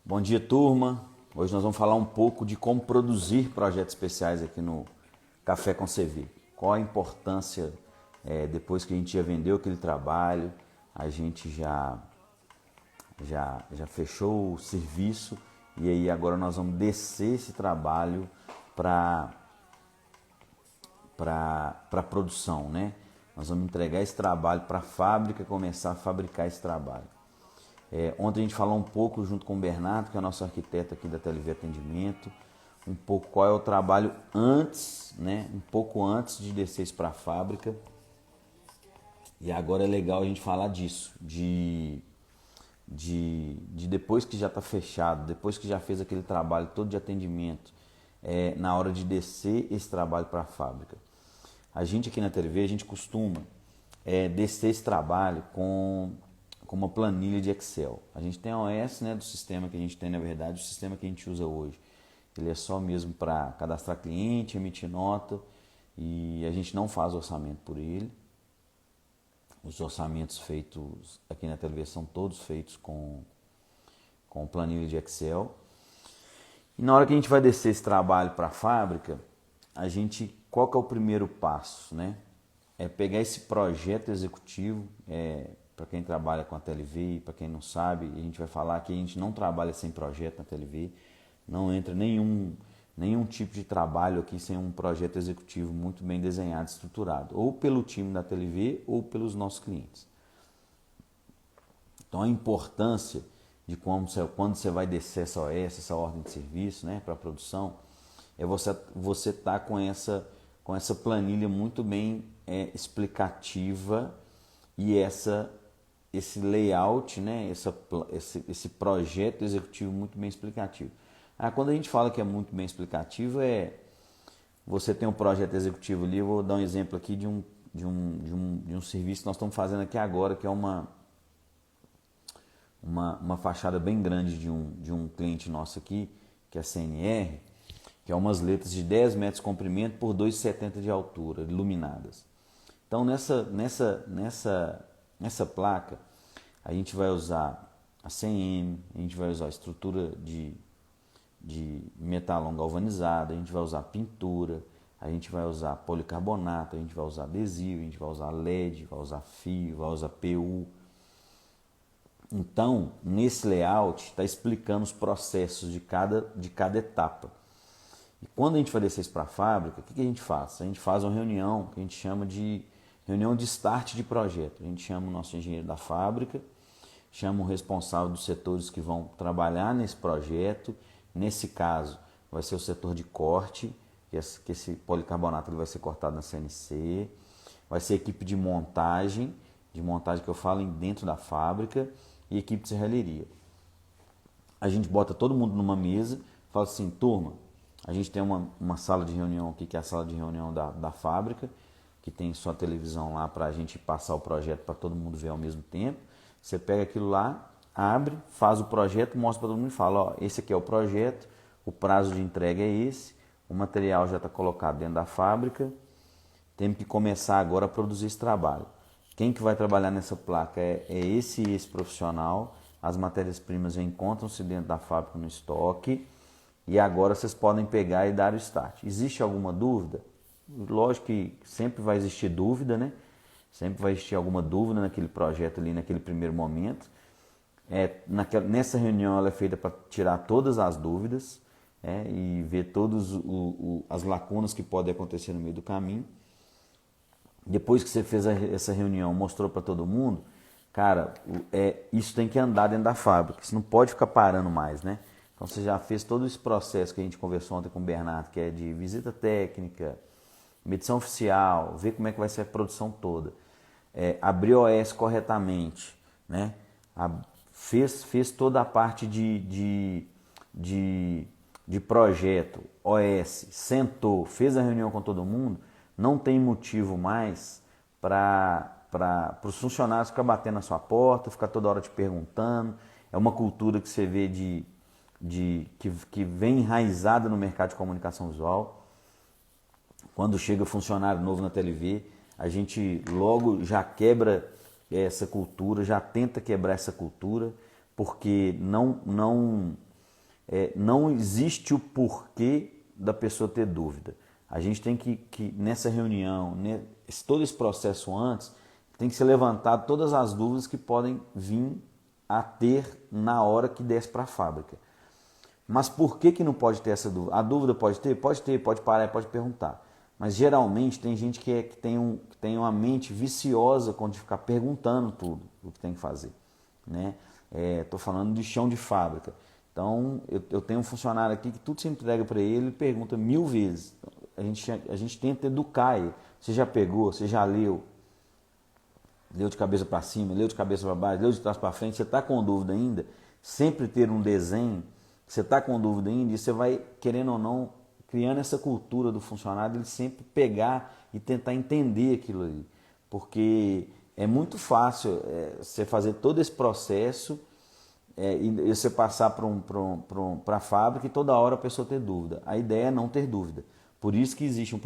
Bom dia, turma. Hoje nós vamos falar um pouco de como produzir projetos especiais aqui no Café com CV. Qual a importância, depois que a gente já vendeu aquele trabalho, a gente já fechou o serviço e aí agora nós vamos descer esse trabalho para produção, né? Nós vamos entregar esse trabalho para a fábrica começar a fabricar esse trabalho. Ontem a gente falou um pouco junto com o Bernardo, que é o nosso arquiteto aqui da TLV Atendimento, um pouco qual é o trabalho antes, né? Um pouco antes de descer isso para a fábrica. E agora é legal a gente falar disso, de depois que já está fechado, depois que já fez aquele trabalho todo de atendimento, na hora de descer esse trabalho para a fábrica. A gente aqui na TLV, a gente costuma descer esse trabalho com uma planilha de Excel. A gente tem a OS, né, do sistema que a gente tem, na verdade, o sistema que a gente usa hoje. Ele é só mesmo para cadastrar cliente, emitir nota, e a gente não faz orçamento por ele. Os orçamentos feitos aqui na TLV são todos feitos com planilha de Excel. E na hora que a gente vai descer esse trabalho para a fábrica, qual que é o primeiro passo, né? É pegar esse projeto executivo, para quem trabalha com a TLV, para quem não sabe, a gente vai falar que a gente não trabalha sem projeto na TLV, não entra nenhum tipo de trabalho aqui sem um projeto executivo muito bem desenhado, estruturado, ou pelo time da TLV ou pelos nossos clientes. Então a importância de quando você vai descer essa OS, essa ordem de serviço, né, para a produção, é você estar com essa planilha muito bem explicativa e esse layout, né, esse projeto executivo muito bem explicativo. Quando a gente fala que é muito bem explicativo, você tem um projeto executivo ali. Eu vou dar um exemplo aqui de um serviço que nós estamos fazendo aqui agora, que é uma fachada bem grande de um cliente nosso aqui, que é a CNR, que é umas letras de 10 metros de comprimento por 2,70 de altura, iluminadas. Então nessa placa a gente vai usar a CM, a gente vai usar a estrutura de metalon galvanizado, a gente vai usar pintura, a gente vai usar policarbonato, a gente vai usar adesivo, a gente vai usar LED, vai usar fio, vai usar PU. Então, nesse layout está explicando os processos de cada etapa. E quando a gente vai descer isso para a fábrica, o que a gente faz? A gente faz uma reunião que a gente chama de reunião de start de projeto. A gente chama o nosso engenheiro da fábrica, chama o responsável dos setores que vão trabalhar nesse projeto. Nesse caso, vai ser o setor de corte, que esse policarbonato ele vai ser cortado na CNC. Vai ser a equipe de montagem que eu falo dentro da fábrica, e equipe de serralheria. A gente bota todo mundo numa mesa, fala assim: turma, a gente tem uma sala de reunião aqui, que é a sala de reunião da fábrica, que tem sua televisão lá para a gente passar o projeto para todo mundo ver ao mesmo tempo. Você pega aquilo lá, abre, faz o projeto, mostra para todo mundo e fala: ó, esse aqui é o projeto, o prazo de entrega é esse, o material já está colocado dentro da fábrica, temos que começar agora a produzir esse trabalho. Quem que vai trabalhar nessa placa é esse profissional, as matérias-primas já encontram-se dentro da fábrica no estoque, e agora vocês podem pegar e dar o start. Existe alguma dúvida? Lógico que sempre vai existir dúvida, né? Sempre vai existir alguma dúvida naquele projeto ali, naquele primeiro momento. Nessa reunião ela é feita para tirar todas as dúvidas, e ver todas as lacunas que podem acontecer no meio do caminho. Depois que você fez essa reunião, mostrou para todo mundo, cara, isso tem que andar dentro da fábrica, isso não pode ficar parando mais, né? Então você já fez todo esse processo que a gente conversou ontem com o Bernardo, que é de visita técnica, medição oficial, ver como é que vai ser a produção toda, abrir o OS corretamente, né? Fez toda a parte de projeto, OS, sentou, fez a reunião com todo mundo. Não tem motivo mais para os funcionários ficar batendo na sua porta, ficar toda hora te perguntando. É uma cultura que você vê que vem enraizada no mercado de comunicação visual. Quando chega funcionário novo na TLV, a gente logo já quebra essa cultura, já tenta quebrar essa cultura, porque não não existe o porquê da pessoa ter dúvida. A gente tem que nessa reunião, né, todo esse processo antes, tem que ser levantado todas as dúvidas que podem vir a ter na hora que desce para a fábrica. Mas por que não pode ter essa dúvida? A dúvida pode ter? Pode ter, pode parar, pode perguntar. Mas geralmente tem gente que tem uma mente viciosa quando de ficar perguntando tudo o que tem que fazer. Né? Estou falando de chão de fábrica. Então eu tenho um funcionário aqui que tudo se entrega para ele pergunta 1000 vezes. A gente tenta educar ele. Você já pegou? Você já leu? Leu de cabeça para cima, leu de cabeça para baixo, leu de trás para frente, você está com dúvida ainda? Sempre ter um desenho, você está com dúvida ainda e você vai, querendo ou não, criando essa cultura do funcionário, ele sempre pegar e tentar entender aquilo ali. Porque é muito fácil você fazer todo esse processo e você passar para a fábrica e toda hora a pessoa ter dúvida. A ideia é não ter dúvida. Por isso que existe um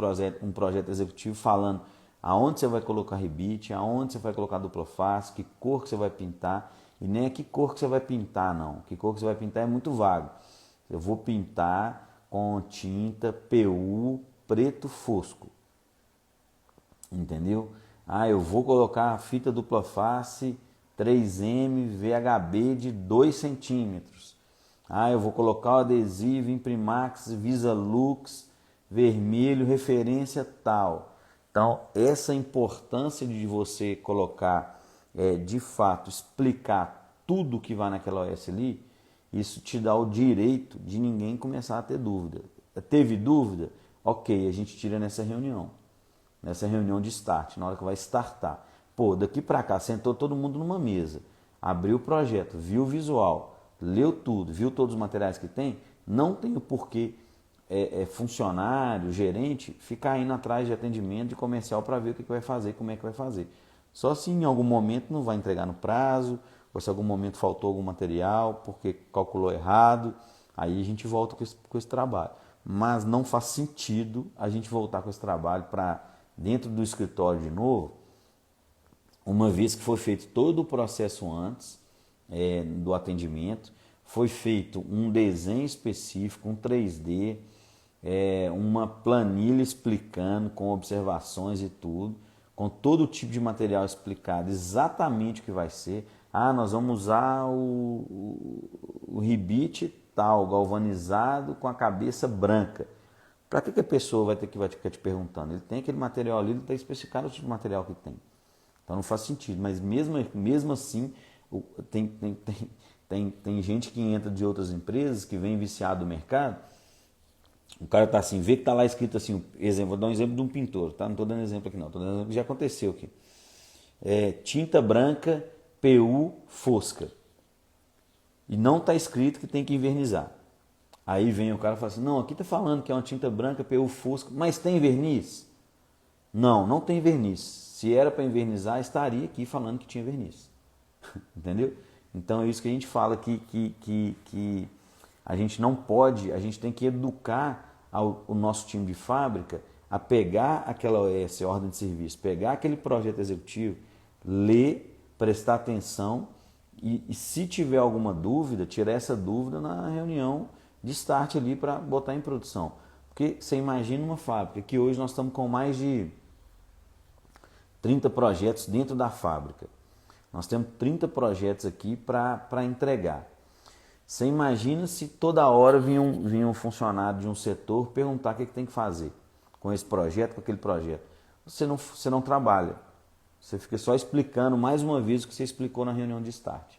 projeto executivo falando aonde você vai colocar rebite, aonde você vai colocar dupla face, que cor que você vai pintar, e nem é que cor que você vai pintar não, que cor que você vai pintar é muito vago. Eu vou pintar com tinta PU preto fosco, entendeu? Eu vou colocar fita dupla face 3M VHB de 2 centímetros. Eu vou colocar o adesivo Imprimax Visalux vermelho referência tal. Então, essa importância de você colocar, de fato, explicar tudo que vai naquela OS ali, isso te dá o direito de ninguém começar a ter dúvida. Teve dúvida? Ok, a gente tira nessa reunião de start, na hora que vai startar. Pô, daqui para cá, sentou todo mundo numa mesa, abriu o projeto, viu o visual, leu tudo, viu todos os materiais que tem, não tem o porquê funcionário, gerente, ficar indo atrás de atendimento de comercial para ver o que vai fazer, como é que vai fazer. Só se em algum momento não vai entregar no prazo, ou se em algum momento faltou algum material, porque calculou errado, aí a gente volta com esse trabalho. Mas não faz sentido a gente voltar com esse trabalho para dentro do escritório de novo, uma vez que foi feito todo o processo antes do atendimento, foi feito um desenho específico, um 3D, uma planilha explicando com observações e tudo, com todo tipo de material explicado exatamente o que vai ser. Nós vamos usar o ribite tal, galvanizado com a cabeça branca. Para que a pessoa vai ficar te perguntando? Ele tem aquele material ali, ele está especificado o tipo de material que tem. Então não faz sentido, mas mesmo assim tem gente que entra de outras empresas que vem viciado do mercado. O cara tá assim, vê que tá lá escrito assim, vou dar um exemplo de um pintor, tá? Não estou dando exemplo aqui não, estou dando exemplo que já aconteceu aqui. Tinta branca PU Fosca. E não está escrito que tem que invernizar. Aí vem o cara e fala assim, não, aqui está falando que é uma tinta branca PU Fosca, mas tem verniz? Não, não tem verniz. Se era para invernizar, estaria aqui falando que tinha verniz. Entendeu? Então é isso que a gente fala que a gente não pode, a gente tem que educar o nosso time de fábrica a pegar aquela OS, ordem de serviço, pegar aquele projeto executivo, ler, prestar atenção e se tiver alguma dúvida, tirar essa dúvida na reunião de start ali para botar em produção. Porque você imagina uma fábrica que hoje nós estamos com mais de 30 projetos dentro da fábrica. Nós temos 30 projetos aqui para entregar. Você imagina se toda hora vinha um funcionário de um setor perguntar o que tem que fazer com esse projeto, com aquele projeto. Você não trabalha. Você fica só explicando mais uma vez o que você explicou na reunião de start.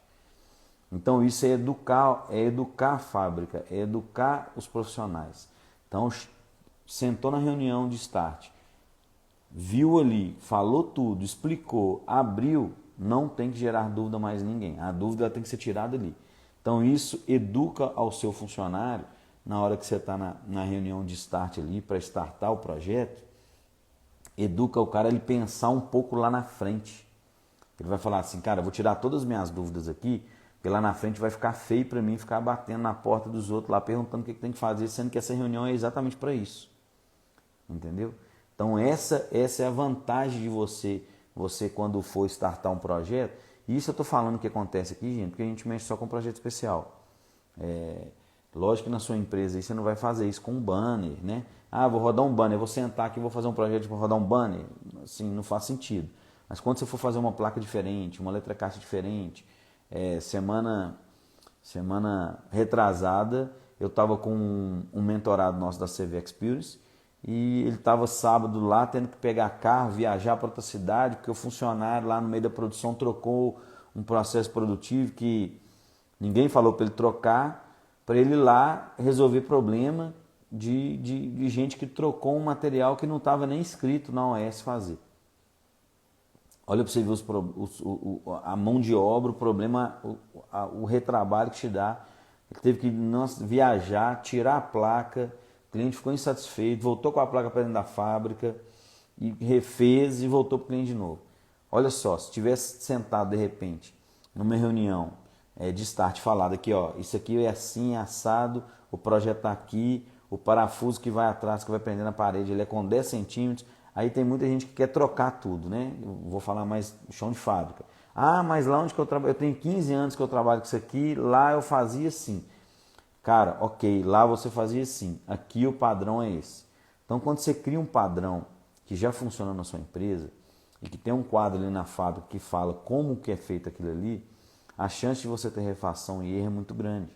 Então isso é educar a fábrica, é educar os profissionais. Então sentou na reunião de start, viu ali, falou tudo, explicou, abriu, não tem que gerar dúvida mais ninguém. A dúvida tem que ser tirada ali. Então isso educa ao seu funcionário, na hora que você está na reunião de start ali, para startar o projeto, educa o cara a ele pensar um pouco lá na frente. Ele vai falar assim, cara, eu vou tirar todas as minhas dúvidas aqui, porque lá na frente vai ficar feio para mim ficar batendo na porta dos outros lá, perguntando o que tem que fazer, sendo que essa reunião é exatamente para isso. Entendeu? Então essa é a vantagem de você quando for startar um projeto. E isso eu estou falando que acontece aqui, gente, porque a gente mexe só com projeto especial. Lógico que na sua empresa aí você não vai fazer isso com um banner, né? Ah, vou rodar um banner, vou sentar aqui e vou fazer um projeto para rodar um banner. Assim, não faz sentido. Mas quando você for fazer uma placa diferente, uma letra caixa diferente, semana retrasada, eu estava com um mentorado nosso da CV Experience e ele estava sábado lá tendo que pegar carro, viajar para outra cidade, porque o funcionário lá no meio da produção trocou um processo produtivo que ninguém falou para ele trocar, para ele ir lá resolver problema de gente que trocou um material que não estava nem escrito na OS fazer. Olha para você ver a mão de obra, o problema, o retrabalho que te dá. Ele teve que viajar, tirar a placa, o cliente ficou insatisfeito, voltou com a placa para dentro da fábrica, e refez e voltou para o cliente de novo. Olha só, se tivesse sentado de repente numa reunião de start falado aqui, ó, isso aqui é assim, é assado, o projeto está aqui, o parafuso que vai atrás, que vai prender na parede, ele é com 10 centímetros, aí tem muita gente que quer trocar tudo, né? Eu vou falar mais chão de fábrica. Ah, mas lá onde que eu trabalho, eu tenho 15 anos que eu trabalho com isso aqui, lá eu fazia assim. Cara, ok, lá você fazia assim, aqui o padrão é esse. Então quando você cria um padrão que já funciona na sua empresa e que tem um quadro ali na fábrica que fala como que é feito aquilo ali, a chance de você ter refação e erro é muito grande.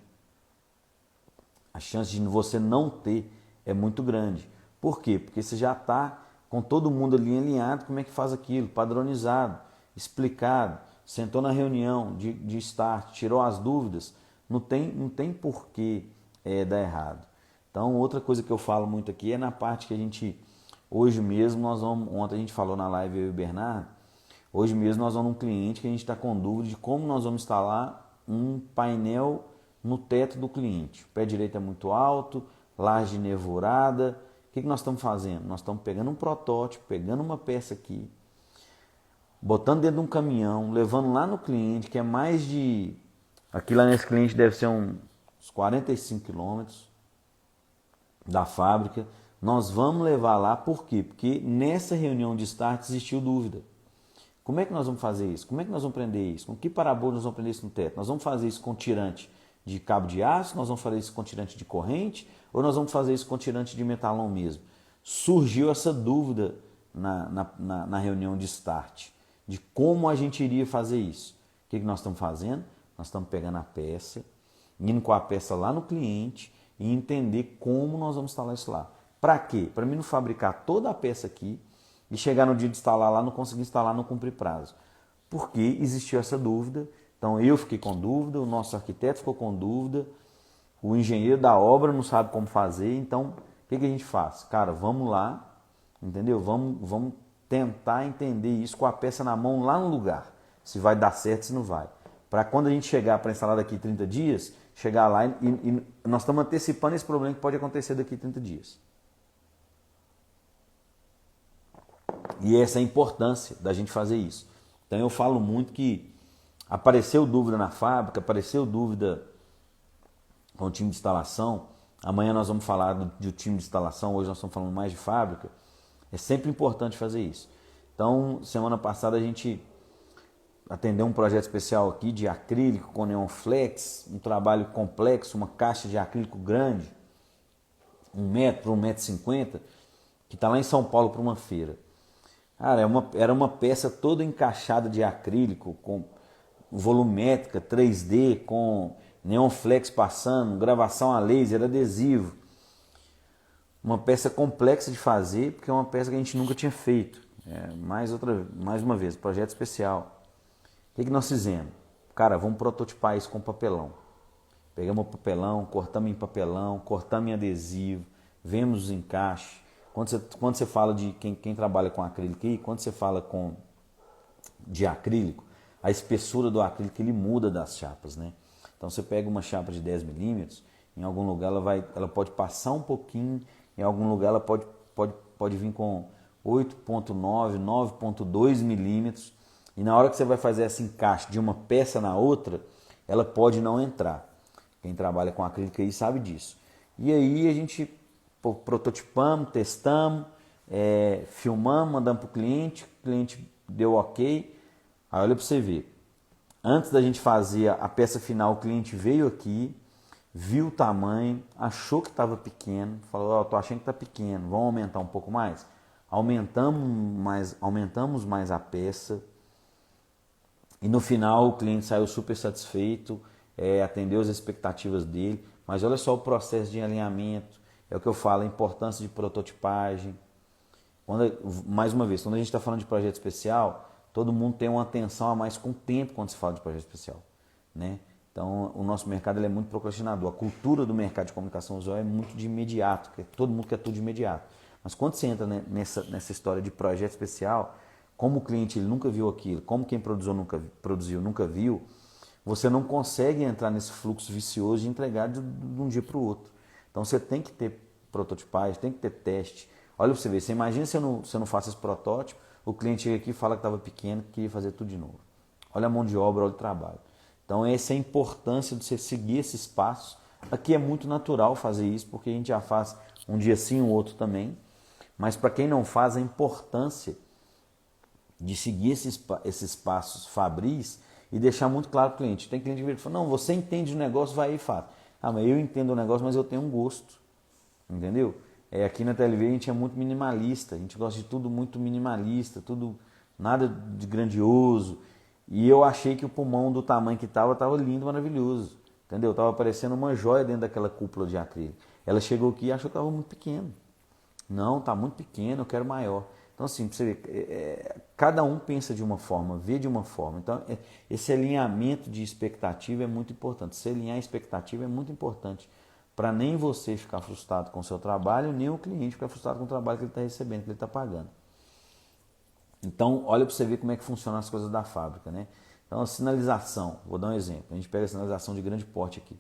A chance de você não ter é muito grande. Por quê? Porque você já está com todo mundo ali alinhado como é que faz aquilo, padronizado, explicado, sentou na reunião de start, tirou as dúvidas, não tem porquê dar errado. Então, outra coisa que eu falo muito aqui é na parte que a gente, hoje mesmo, ontem a gente falou na live eu e o Bernardo, hoje mesmo nós vamos num cliente que a gente está com dúvida de como nós vamos instalar um painel no teto do cliente. O pé direito é muito alto, laje nervurada. O que nós estamos fazendo? Nós estamos pegando um protótipo, pegando uma peça aqui, botando dentro de um caminhão, levando lá no cliente, que é mais de... Aqui lá nesse cliente deve ser uns 45 quilômetros da fábrica. Nós vamos levar lá, por quê? Porque nessa reunião de start existiu dúvida. Como é que nós vamos fazer isso? Como é que nós vamos prender isso? Com que parabola nós vamos prender isso no teto? Nós vamos fazer isso com tirante de cabo de aço? Nós vamos fazer isso com tirante de corrente? Ou nós vamos fazer isso com tirante de metalão mesmo? Surgiu essa dúvida na reunião de start, de como a gente iria fazer isso. O que nós estamos fazendo? Nós estamos pegando a peça, indo com a peça lá no cliente e entender como nós vamos instalar isso lá. Para quê? Para mim não fabricar toda a peça aqui e chegar no dia de instalar lá, não conseguir instalar, não cumprir prazo. Porque existiu essa dúvida, então eu fiquei com dúvida, o nosso arquiteto ficou com dúvida, o engenheiro da obra não sabe como fazer, então o que a gente faz? Cara, vamos lá, entendeu? Vamos tentar entender isso com a peça na mão lá no lugar, se vai dar certo, se não vai. Para quando a gente chegar para instalar daqui 30 dias, chegar lá e nós estamos antecipando esse problema que pode acontecer daqui 30 dias. E essa é a importância da gente fazer isso. Então eu falo muito que apareceu dúvida na fábrica, apareceu dúvida com o time de instalação. Amanhã nós vamos falar do time de instalação, hoje nós estamos falando mais de fábrica. É sempre importante fazer isso. Então, semana passada a gente atendeu um projeto especial aqui de acrílico com neon flex, um trabalho complexo, uma caixa de acrílico grande, 1 metro por 1,50 m, que está lá em São Paulo para uma feira. Cara, era uma peça toda encaixada de acrílico, com volumétrica, 3D, com neon flex passando, gravação a laser, adesivo. Uma peça complexa de fazer, porque é uma peça que a gente nunca tinha feito. Mais uma vez, projeto especial. O que nós fizemos? Cara, vamos prototipar isso com papelão. Pegamos o papelão, cortamos em papelão, cortamos em adesivo, vemos os encaixes. Quando você fala de quem trabalha com acrílico aí, quando você fala de acrílico, a espessura do acrílico ele muda das chapas, né? Então você pega uma chapa de 10 milímetros, em algum lugar ela pode passar um pouquinho, em algum lugar ela pode vir com 8,9, 9,2 milímetros, e na hora que você vai fazer esse encaixe de uma peça na outra, ela pode não entrar. Quem trabalha com acrílico aí sabe disso. E aí a gente prototipamos, testamos, filmamos, mandamos para o cliente deu ok. Aí olha para você ver, antes da gente fazer a peça final, o cliente veio aqui, viu o tamanho, achou que estava pequeno, falou, ó, tô achando que está pequeno, vamos aumentar um pouco mais? Aumentamos mais a peça e no final o cliente saiu super satisfeito, atendeu as expectativas dele, mas olha só o processo de alinhamento, é o que eu falo, a importância de prototipagem. Mais uma vez, quando a gente está falando de projeto especial, todo mundo tem uma atenção a mais com o tempo quando se fala de projeto especial, né? Então, o nosso mercado ele é muito procrastinador. A cultura do mercado de comunicação visual é muito de imediato, todo mundo quer tudo de imediato. Mas quando você entra nessa história de projeto especial, como o cliente ele nunca viu aquilo, como quem produziu nunca viu, você não consegue entrar nesse fluxo vicioso de entregar de um dia para o outro. Então, você tem que ter prototipagem, tem que ter teste. Olha para você ver, você imagina se eu não faço esse protótipo, o cliente chega aqui e fala que estava pequeno, que queria fazer tudo de novo. Olha a mão de obra, olha o trabalho. Então essa é a importância de você seguir esses passos. Aqui é muito natural fazer isso, porque a gente já faz um dia sim, o outro também. Mas para quem não faz, a importância de seguir esses passos fabris e deixar muito claro para o cliente. Tem cliente que fala, não, você entende o negócio, vai aí e faz. Ah, mas eu entendo o negócio, mas eu tenho um gosto. Entendeu? Aqui na TLV a gente é muito minimalista, a gente gosta de tudo muito minimalista, tudo nada de grandioso. E eu achei que o pulmão do tamanho que estava lindo, maravilhoso. Entendeu? Estava parecendo uma joia dentro daquela cúpula de acrílico. Ela chegou aqui e achou que estava muito pequeno. Não, está muito pequeno, eu quero maior. Então assim, pra você ver, cada um pensa de uma forma, vê de uma forma. Então esse alinhamento de expectativa é muito importante. Se alinhar a expectativa é muito importante para nem você ficar frustrado com o seu trabalho, nem o cliente ficar frustrado com o trabalho que ele está recebendo, que ele está pagando. Então, olha para você ver como é que funcionam as coisas da fábrica, né? Então, a sinalização, vou dar um exemplo. A gente pega a sinalização de grande porte aqui.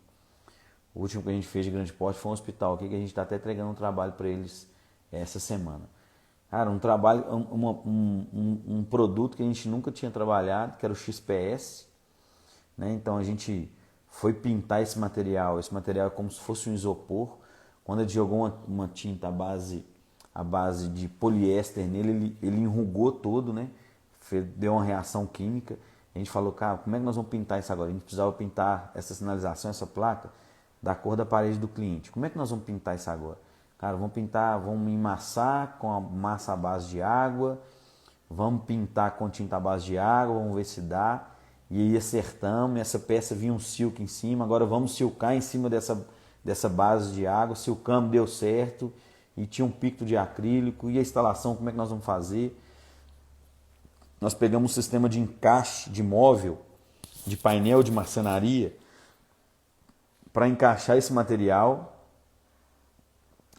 O último que a gente fez de grande porte foi um hospital aqui, que a gente está até entregando um trabalho para eles essa semana. Cara, um trabalho, um produto que a gente nunca tinha trabalhado, que era o XPS, né? Então, a gente foi pintar esse material é como se fosse um isopor. Quando a gente jogou uma tinta à base de poliéster nele, ele enrugou todo, né? Deu uma reação química. A gente falou, cara, como é que nós vamos pintar isso agora? A gente precisava pintar essa sinalização, essa placa, da cor da parede do cliente. Como é que nós vamos pintar isso agora? Cara, vamos emassar com a massa à base de água, vamos pintar com tinta à base de água, vamos ver se dá. E aí acertamos, essa peça vinha um silk em cima, agora vamos silcar em cima dessa base de água, silcamos, deu certo, e tinha um picto de acrílico, e a instalação, como é que nós vamos fazer? Nós pegamos um sistema de encaixe de móvel, de painel de marcenaria, para encaixar esse material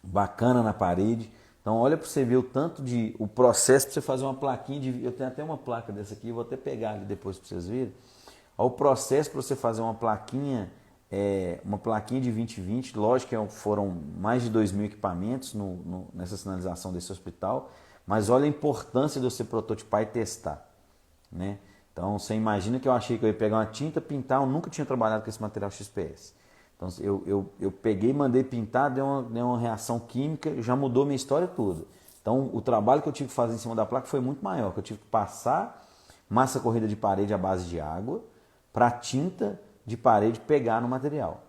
bacana na parede. Então olha para você ver o processo para você fazer uma plaquinha eu tenho até uma placa dessa aqui, eu vou até pegar ali depois para vocês verem. Olha o processo para você fazer uma plaquinha de 2020, lógico que foram mais de 2.000 equipamentos nessa sinalização desse hospital, mas olha a importância de você prototipar e testar, né? Então você imagina que eu achei que eu ia pegar uma tinta, pintar, eu nunca tinha trabalhado com esse material XPS. Então eu peguei, mandei pintar, deu uma reação química, já mudou minha história toda. Então o trabalho que eu tive que fazer em cima da placa foi muito maior, que eu tive que passar massa corrida de parede à base de água para a tinta de parede pegar no material.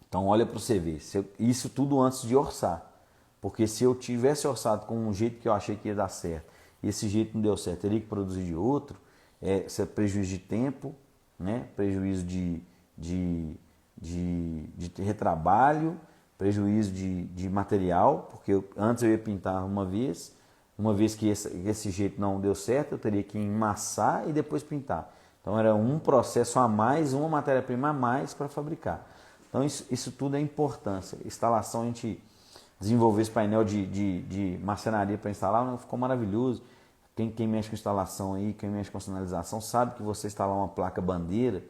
Então olha para você ver, isso tudo antes de orçar. Porque se eu tivesse orçado com um jeito que eu achei que ia dar certo, e esse jeito não deu certo, teria que produzir de outro, isso é prejuízo de tempo, né? Prejuízo de retrabalho, prejuízo de material, porque antes eu ia pintar uma vez que esse jeito não deu certo, eu teria que emassar e depois pintar. Então era um processo a mais, uma matéria-prima a mais para fabricar. Então isso tudo é importância. Instalação, a gente desenvolveu esse painel de marcenaria para instalar, ficou maravilhoso. Quem mexe com instalação aí, quem mexe com sinalização, sabe que você instalar uma placa bandeira,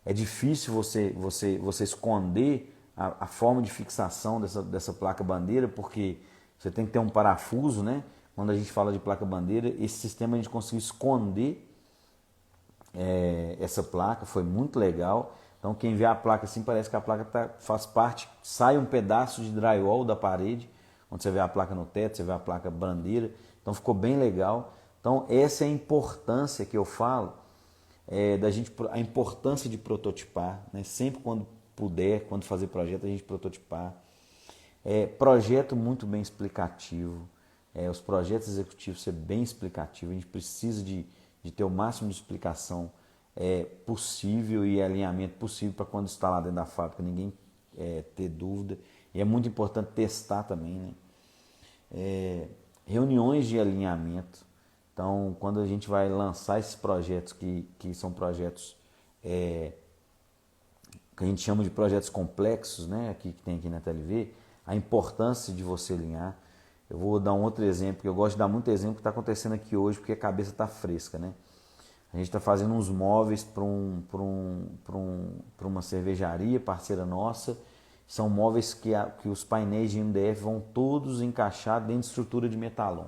é difícil você esconder a forma de fixação dessa placa bandeira, porque você tem que ter um parafuso, né? Quando a gente fala de placa bandeira, esse sistema a gente conseguiu esconder essa placa, foi muito legal. Então quem vê a placa assim, parece que a placa faz parte, sai um pedaço de drywall da parede, quando você vê a placa no teto, você vê a placa bandeira, então ficou bem legal. Então essa é a importância que eu falo, a importância de prototipar, né? Sempre quando puder, quando fazer projeto, a gente prototipar. Projeto muito bem explicativo. Os projetos executivos ser bem explicativos. A gente precisa de ter o máximo de explicação possível e alinhamento possível para quando está lá dentro da fábrica ninguém ter dúvida. E é muito importante testar também, né? Reuniões de alinhamento. Então, quando a gente vai lançar esses projetos que são projetos que a gente chama de projetos complexos, né, que tem aqui na TLV, a importância de você alinhar. Eu vou dar um outro exemplo, que eu gosto de dar muito exemplo que está acontecendo aqui hoje, porque a cabeça está fresca, né? A gente está fazendo uns móveis para uma cervejaria parceira nossa. São móveis que os painéis de MDF vão todos encaixar dentro de estrutura de metalon.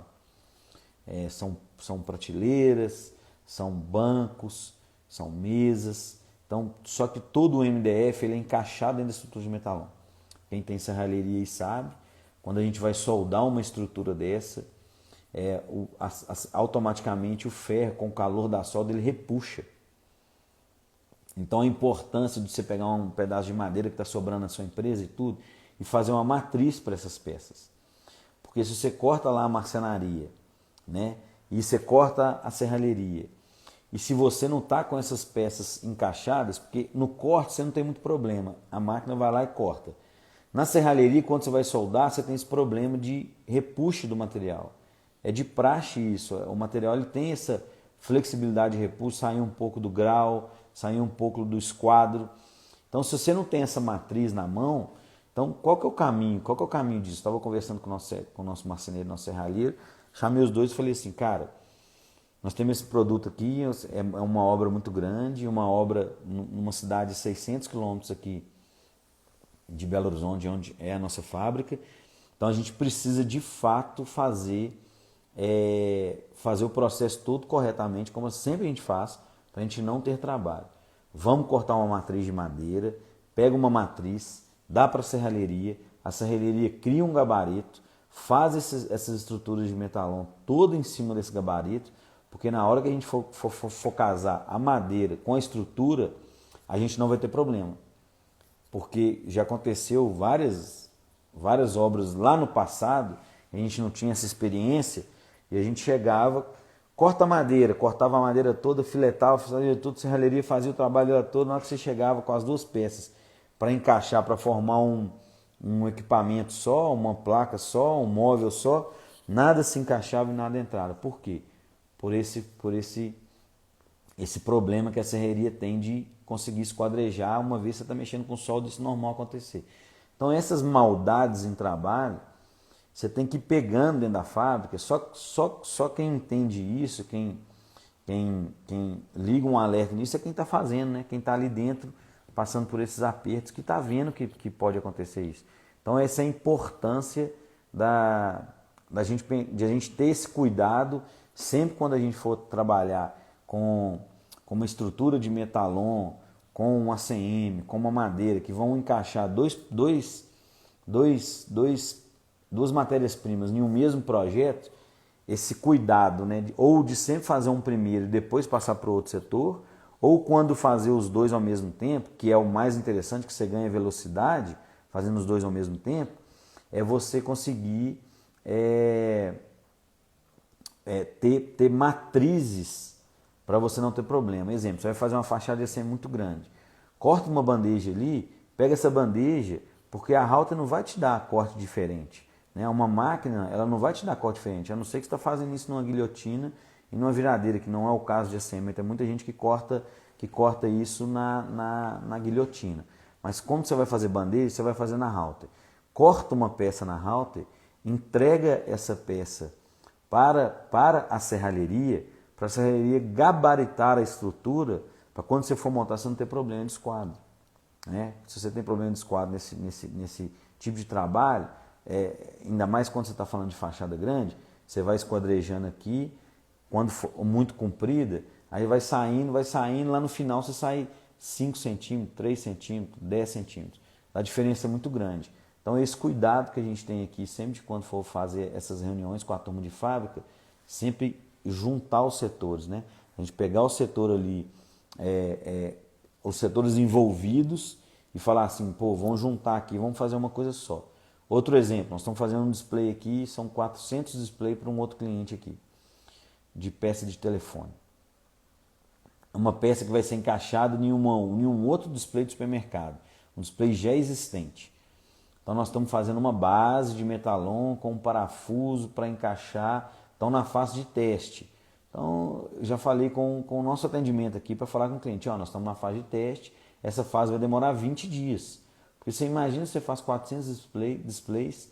São prateleiras, são bancos, são mesas. Então, só que todo o MDF ele é encaixado dentro da estrutura de metalon. Quem tem serralheria aí sabe, quando a gente vai soldar uma estrutura dessa, automaticamente o ferro, com o calor da solda, ele repuxa. Então a importância de você pegar um pedaço de madeira que está sobrando na sua empresa e tudo, e fazer uma matriz para essas peças. Porque se você corta lá a marcenaria, né, e você corta a serralheria, e se você não está com essas peças encaixadas, porque no corte você não tem muito problema, a máquina vai lá e corta. Na serralheria, quando você vai soldar, você tem esse problema de repuxo do material. É de praxe isso, o material ele tem essa flexibilidade de repuxo, sair um pouco do grau, sair um pouco do esquadro. Então, se você não tem essa matriz na mão, então qual que é o caminho? Qual que é o caminho disso? Estava conversando com o nosso marceneiro, nosso serralheiro, chamei os dois e falei assim, cara, nós temos esse produto aqui, é uma obra muito grande, uma obra numa cidade de 600 quilômetros aqui de Belo Horizonte, onde é a nossa fábrica. Então a gente precisa de fato fazer o processo todo corretamente, como sempre a gente faz, para a gente não ter trabalho. Vamos cortar uma matriz de madeira, pega uma matriz, dá para a serralheria cria um gabarito, faz essas estruturas de metalon todo em cima desse gabarito, porque na hora que a gente for casar a madeira com a estrutura, a gente não vai ter problema. Porque já aconteceu várias obras lá no passado, a gente não tinha essa experiência, e a gente chegava, cortava a madeira toda, filetava, fazia tudo, serralheria fazia o trabalho todo, na hora que você chegava com as duas peças para encaixar, para formar um equipamento só, uma placa só, um móvel só, nada se encaixava e nada entrava. Por quê? Por esse problema que a serraria tem de conseguir esquadrejar, uma vez você está mexendo com solda, isso é normal acontecer. Então essas maldades em trabalho, você tem que ir pegando dentro da fábrica, só quem entende isso, quem liga um alerta nisso é quem está fazendo, né? Quem está ali dentro, passando por esses apertos, que está vendo que pode acontecer isso. Então essa é a importância de a gente ter esse cuidado, sempre quando a gente for trabalhar com uma estrutura de metalon, com um ACM, com uma madeira, que vão encaixar duas matérias-primas em um mesmo projeto, esse cuidado, né, ou de sempre fazer um primeiro e depois passar para o outro setor, ou quando fazer os dois ao mesmo tempo, que é o mais interessante, que você ganha velocidade, fazendo os dois ao mesmo tempo, é você conseguir ter matrizes para você não ter problema. Exemplo, você vai fazer uma fachada de ACM muito grande. Corta uma bandeja ali, pega essa bandeja, porque a halter não vai te dar corte diferente. Né? Uma máquina, ela não vai te dar corte diferente, a não ser que você está fazendo isso numa guilhotina e numa viradeira, que não é o caso de ACM. Tem muita gente que corta isso na guilhotina. Mas quando você vai fazer bandeja, você vai fazer na halter. Corta uma peça na halter, entrega essa peça para a serralheria, para a serralheria gabaritar a estrutura, para quando você for montar você não ter problema de esquadro. Né? Se você tem problema de esquadro nesse tipo de trabalho, ainda mais quando você está falando de fachada grande, você vai esquadrejando aqui, quando for muito comprida, aí vai saindo, lá no final você sai 5 centímetros, 3 centímetros, 10 centímetros. A diferença é muito grande. Então esse cuidado que a gente tem aqui, sempre quando for fazer essas reuniões com a turma de fábrica, sempre juntar os setores, né? A gente pegar o setor ali, os setores envolvidos e falar assim, pô, vamos juntar aqui, vamos fazer uma coisa só. Outro exemplo, nós estamos fazendo um display aqui, são 400 displays para um outro cliente aqui, de peça de telefone. Uma peça que vai ser encaixada em um outro display do supermercado, um display já existente. Então nós estamos fazendo uma base de metalon com um parafuso para encaixar, estão na fase de teste. Então já falei com o nosso atendimento aqui para falar com o cliente, ó, nós estamos na fase de teste, essa fase vai demorar 20 dias. Porque você imagina, você faz 400 displays,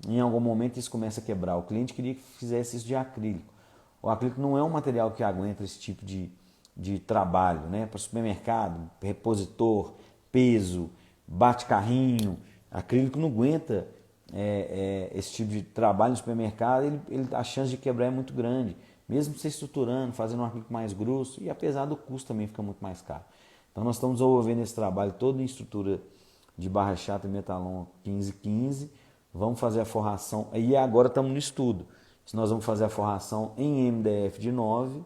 em algum momento isso começa a quebrar. O cliente queria que fizesse isso de acrílico. O acrílico não é um material que aguenta esse tipo de trabalho, né? Para supermercado, repositor, peso, bate-carrinho. Acrílico não aguenta esse tipo de trabalho no supermercado, a chance de quebrar é muito grande. Mesmo você estruturando, fazendo um acrílico mais grosso, e apesar do custo também fica muito mais caro. Então nós estamos desenvolvendo esse trabalho todo em estrutura de barra chata e metalon 1515. Vamos fazer a forração, e agora estamos no estudo. Se nós vamos fazer a forração em MDF de 9,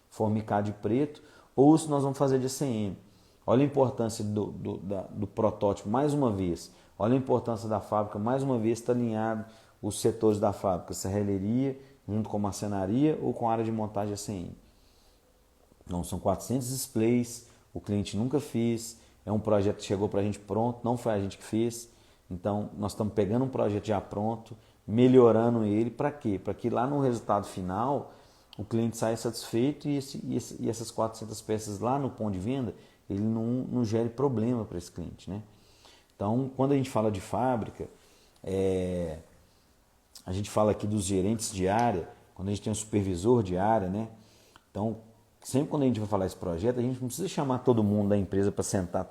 formicar de preto, ou se nós vamos fazer de ACM. Olha a importância do protótipo, mais uma vez. Olha a importância da fábrica, mais uma vez está alinhado os setores da fábrica, serralheria, junto com marcenaria ou com a área de montagem ACM. Então são 400 displays, o cliente nunca fez, é um projeto que chegou para a gente pronto, não foi a gente que fez. Então nós estamos pegando um projeto já pronto, melhorando ele, para quê? Para que lá no resultado final o cliente saia satisfeito e essas 400 peças lá no ponto de venda, ele não gere problema para esse cliente, né? Então, quando a gente fala de fábrica, a gente fala aqui dos gerentes de área, quando a gente tem um supervisor de área, né? Então, sempre quando a gente vai falar esse projeto, a gente não precisa chamar todo mundo da empresa para sentar,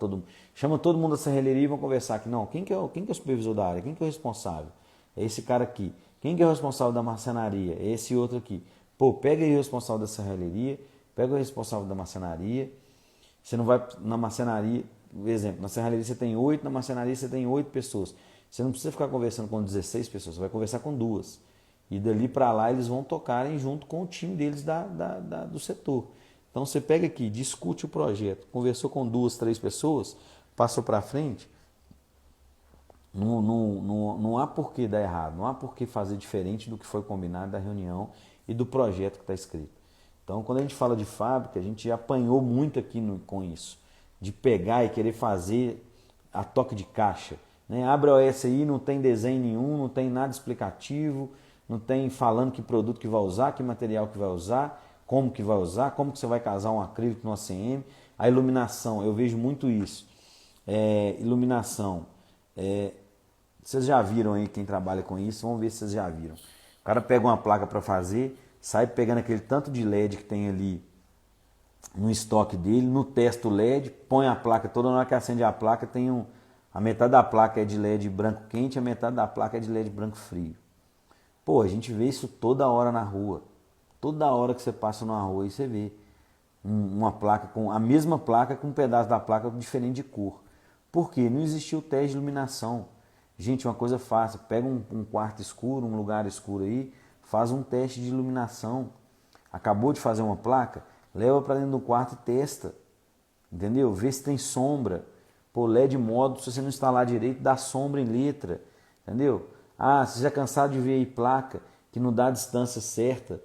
chama todo mundo da serralheria e vão conversar aqui. Não, quem que é o supervisor da área? Quem que é o responsável? É esse cara aqui. Quem que é o responsável da marcenaria? É esse outro aqui. Pô, pega aí o responsável da serralheria, pega o responsável da marcenaria. Você não vai na marcenaria, por exemplo, na serralheria você tem 8, na marcenaria você tem 8 pessoas. Você não precisa ficar conversando com 16 pessoas, você vai conversar com 2. E dali para lá eles vão tocarem junto com o time deles do setor. Então você pega aqui, discute o projeto, conversou com 2, 3 pessoas, passou para frente, não há por que dar errado, não há por que fazer diferente do que foi combinado da reunião e do projeto que está escrito. Então, quando a gente fala de fábrica, a gente apanhou muito aqui com isso, de pegar e querer fazer a toque de caixa. Né? Abre a OS aí, não tem desenho nenhum, não tem nada explicativo, não tem falando que produto que vai usar, que material que vai usar, como que vai usar, como que você vai casar um acrílico no ACM. A iluminação, eu vejo muito isso. Iluminação, vocês já viram aí quem trabalha com isso, vamos ver se vocês já viram. O cara pega uma placa para fazer, sai pegando aquele tanto de LED que tem ali no estoque dele, no testa o LED, põe a placa, toda hora que acende a placa a metade da placa é de LED branco quente, a metade da placa é de LED branco frio. Pô, a gente vê isso toda hora na rua. Toda hora que você passa na rua e você vê uma placa com a mesma placa com um pedaço da placa diferente de cor. Por quê? Não existiu teste de iluminação. Gente, uma coisa fácil, pega um quarto escuro, um lugar escuro aí, faz um teste de iluminação. Acabou de fazer uma placa, leva para dentro do quarto e testa. Entendeu? Vê se tem sombra. Pô, LED modo, se você não instalar direito, dá sombra em letra. Entendeu? Ah, você já cansado de ver aí placa que não dá a distância certa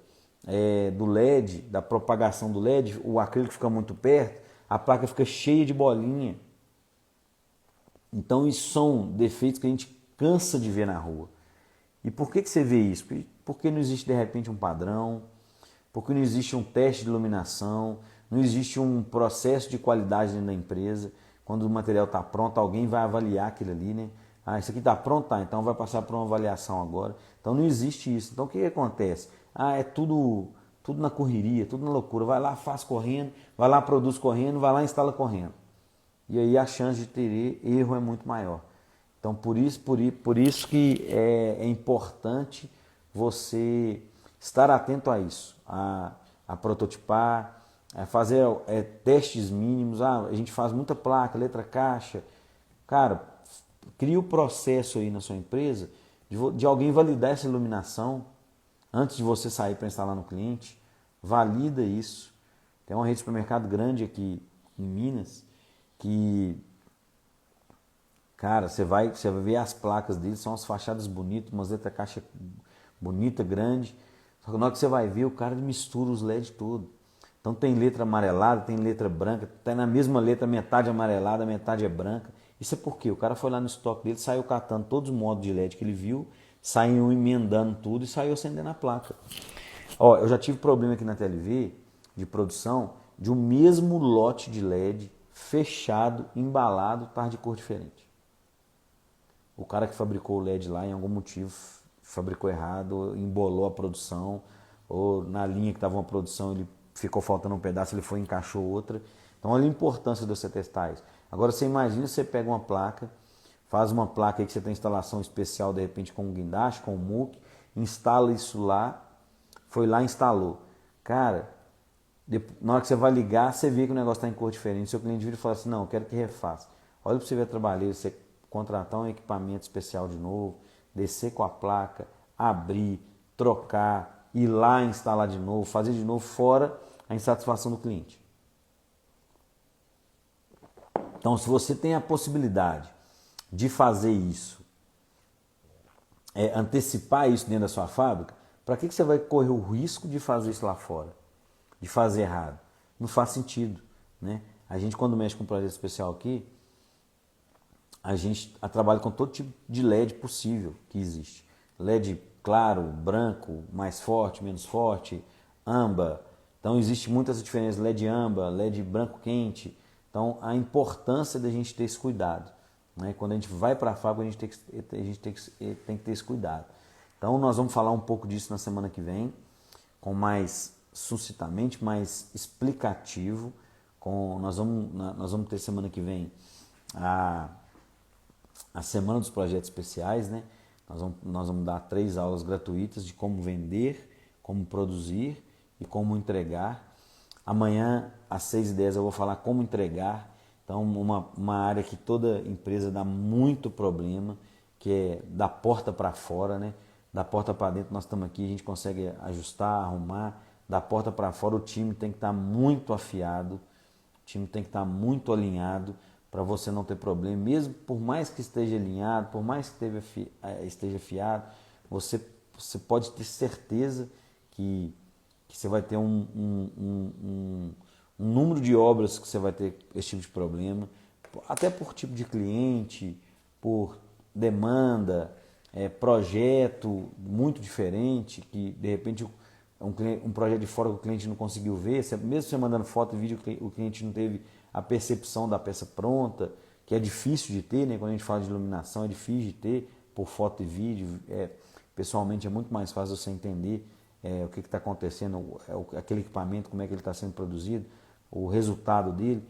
do LED, da propagação do LED, o acrílico fica muito perto, a placa fica cheia de bolinha. Então isso são defeitos que a gente cansa de ver na rua. E por que você vê isso? Porque não existe de repente um padrão, porque não existe um teste de iluminação, não existe um processo de qualidade dentro da empresa. Quando o material está pronto, alguém vai avaliar aquilo ali, né? Ah, isso aqui está pronto? Tá, então vai passar por uma avaliação agora. Então não existe isso. Então o que acontece? Ah, é tudo na correria, tudo na loucura. Vai lá, faz correndo, vai lá, produz correndo, vai lá, instala correndo. E aí a chance de ter erro é muito maior. Então por isso que é importante você estar atento a isso, a prototipar, a fazer testes mínimos. Ah, a gente faz muita placa, letra caixa. Cara, cria o processo aí na sua empresa de alguém validar essa iluminação antes de você sair para instalar no cliente. Valida isso. Tem uma rede de supermercado grande aqui em Minas que Cara, você vai ver as placas deles, são as fachadas bonitas, umas letras caixa bonita, grande. Só que na hora que você vai ver, o cara mistura os LED tudo. Então tem letra amarelada, tem letra branca, tá na mesma letra, metade amarelada, metade é branca. Isso é porque o cara foi lá no estoque dele, saiu catando todos os modos de LED que ele viu, saiu emendando tudo e saiu acendendo a placa. Ó, eu já tive problema aqui na TLV de produção de um mesmo lote de LED fechado, embalado, tá de cor diferente. O cara que fabricou o LED lá, em algum motivo, fabricou errado, embolou a produção, ou na linha que estava uma produção, ele ficou faltando um pedaço, ele foi e encaixou outra. Então, olha a importância de você testar isso. Agora, você imagina, você pega uma placa, faz uma placa aí que você tem instalação especial, de repente, com um guindaste, com um MUC, instala isso lá, foi lá e instalou. Cara, na hora que você vai ligar, você vê que o negócio está em cor diferente. Seu cliente vira e fala assim, não, eu quero que refaça. Olha para você ver a trabalheira, você contratar um equipamento especial de novo, descer com a placa, abrir, trocar, ir lá instalar de novo, fazer de novo, fora a insatisfação do cliente. Então, se você tem a possibilidade de fazer isso, antecipar isso dentro da sua fábrica, para que você vai correr o risco de fazer isso lá fora? De fazer errado? Não faz sentido, né? A gente, quando mexe com um projeto especial aqui, a gente trabalha com todo tipo de LED possível que existe. LED claro, branco, mais forte, menos forte, âmbar. Então, existe muitas diferenças, LED âmbar, LED branco quente. Então, a importância da gente ter esse cuidado, né? Quando a gente vai para a fábrica, a gente tem que ter esse cuidado. Então, nós vamos falar um pouco disso na semana que vem, com mais sucintamente, mais explicativo. Nós vamos ter semana que vem a semana dos projetos especiais, né? Nós vamos dar 3 aulas gratuitas de como vender, como produzir e como entregar. Amanhã, às 6h10, eu vou falar como entregar. Então, uma área que toda empresa dá muito problema, que é da porta para fora, né? Da porta para dentro, nós estamos aqui, a gente consegue ajustar, arrumar. Da porta para fora, o time tem que estar muito afiado, o time tem que estar muito alinhado para você não ter problema. Mesmo por mais que esteja alinhado, por mais que esteja afiado, você pode ter certeza que você vai ter um número de obras que você vai ter esse tipo de problema, até por tipo de cliente, por demanda, projeto muito diferente, que de repente um projeto de fora que o cliente não conseguiu ver, mesmo você mandando foto e vídeo, o cliente não teve a percepção da peça pronta, que é difícil de ter, né? Quando a gente fala de iluminação é difícil de ter por foto e vídeo, pessoalmente é muito mais fácil você entender o que está acontecendo, aquele equipamento, como é que ele está sendo produzido, o resultado dele.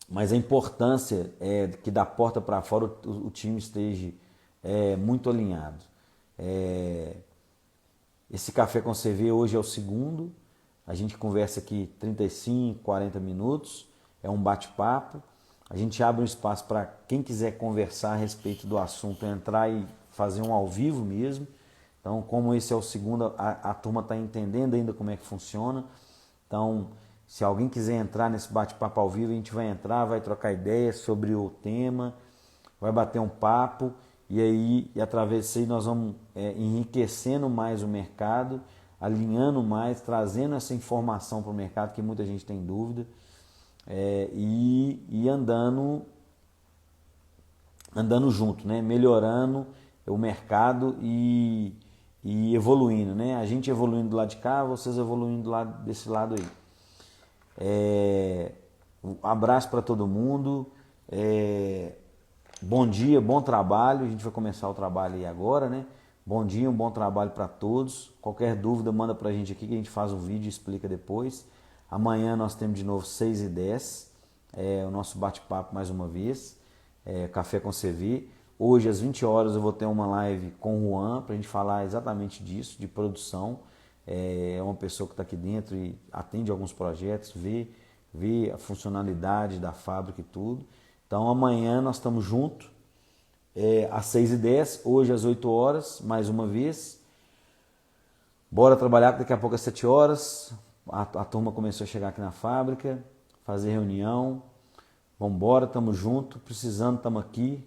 Mas a importância é que da porta para fora o time esteja muito alinhado. Esse Café com CV hoje é o segundo, a gente conversa aqui 35, 40 minutos, é um bate-papo. A gente abre um espaço para quem quiser conversar a respeito do assunto, entrar e fazer um ao vivo mesmo. Então, como esse é o segundo, a turma está entendendo ainda como é que funciona. Então, se alguém quiser entrar nesse bate-papo ao vivo, a gente vai entrar, vai trocar ideias sobre o tema, vai bater um papo e através disso aí nós vamos enriquecendo mais o mercado, alinhando mais, trazendo essa informação para o mercado que muita gente tem dúvida e andando junto, né? Melhorando o mercado e evoluindo, né? A gente evoluindo do lado de cá, vocês evoluindo desse lado aí. Um abraço para todo mundo. Bom dia, bom trabalho. A gente vai começar o trabalho aí agora, né? Bom dia, um bom trabalho para todos. Qualquer dúvida, manda para a gente aqui que a gente faz um vídeo e explica depois. Amanhã nós temos de novo 6h10, o nosso bate-papo mais uma vez, Café com CV. Hoje às 20 horas eu vou ter uma live com o Juan para a gente falar exatamente disso, de produção. É uma pessoa que está aqui dentro e atende alguns projetos, vê a funcionalidade da fábrica e tudo. Então amanhã nós estamos juntos, às 6h10, hoje às 8 horas, mais uma vez. Bora trabalhar, daqui a pouco às 7 horas. A turma começou a chegar aqui na fábrica, fazer reunião. Vambora, tamo junto, precisando, tamo aqui.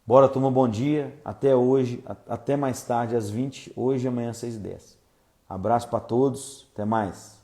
Bora, turma, bom dia. Até hoje, até mais tarde às 20, hoje e amanhã às 6h10. Abraço para todos, até mais.